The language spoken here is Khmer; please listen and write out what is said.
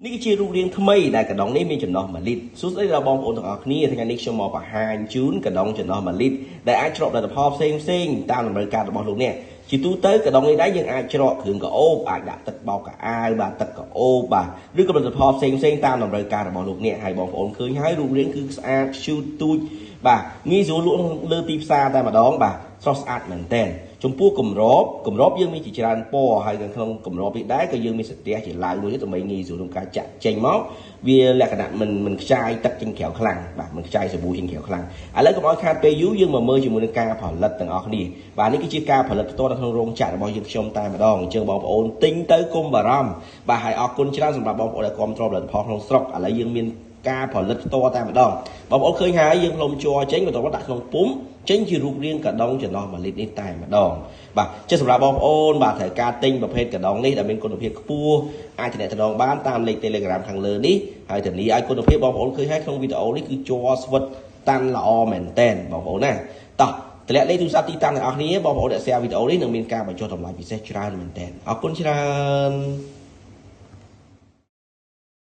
នេះគឺជារូបរាងថ្មីដែលកណ្ដុងនេះមានចំណុះ1លីត្រសួស្តីដល់បងប្អូនទាំងអស់គ្នាថ្ងៃនេះខ្ញុំមកបង្ហាញជូនកណ្ដុងចំណុះ1លីត្រដែលអាចច្រកផលិតផលផ្សេងតាមតម្រូវការរបស់លោកអ្នកជាទូទៅកណ្ដុងនេះដែរយើងអាចច្រកគ្រឿងកអូបអាចដាក់ទឹកបោកកៅអៅបាទទឹកកអូបបាទឬក៏ផលិតផលផ្សេងតាមតម្រូវការរបស់លោកអ្នកហើយបងប្អូនឃើញហើយរូបរាងគឺស្អាតឈឺទូចបាទងាយស្រួលលក់លើទីផ្សារតែម្ដងបាទស្រស់ស្អាតមែនតើចំពោះគម្របយើងមានជាច្រើនពណ៌ហើយក្នុងគម្របនេះដែរក៏យើងមានសន្ទះជាឡើងមួយទៀតដើម្បីងាយស្រួលក្នុងការចាក់ចេញមកវាលក្ខណៈមិនខ្ចាយទឹកចេញក្រៅខ្លាំងបាទមិនខ្ចាយសាប៊ូចេញក្រៅខ្លាំងឥឡូវកុំឲ្យខាតពេលយូរយើងមកមើលជាមួយនឹងការផលិតទាំងអស់គ្នាបាទនេះគឺជាការផលិតផ្ទាល់នៅក្នុងរោងចក្ររបស់យើងខ្ញុំតែម្ដងអញ្ចឹងបងប្អូនទិញទៅកុំបារម្ភបាទហើយអរគុណច្រើនសម្រាប់បងប្អូនដែលគាំទ្រផលិតផលក្នុងស្រុកឥឡូវយើងមានការផលិតផ្ទាល់តែម្ដងបងប្អូនឃើញហើយយើងផ្លុំជ័រចេញបន្ទាប់មកដាក់ក្នុងពុម្ពចេញជារូបរាងកណ្ដុងចំណុះ1លីត្រនេះតែម្ដងបាទចេះសម្រាប់បងប្អូនបាទត្រូវការទិញប្រភេទកណ្ដុងនេះដែលមានគុណភាពខ្ពស់អាចទំនាក់ទំនងបានតាមលេខ Telegram ខាងលើនេះហើយធានាឲ្យគុណភាពបងប្អូនឃើញហើយក្នុងវីដេអូនេះគឺជ័រស្វិតតាន់ល្អមែនតែនបងប្អូនណាតោះតម្លាក់លេខទូរស័ព្ទទីតាំងទាំងអស់គ្នាបងប្អូនដែល share វីដេអូនេះនឹងមានការបញ្ចុះតម្លៃពិសេសច្រើនមែនតែនអរគុណច្រើន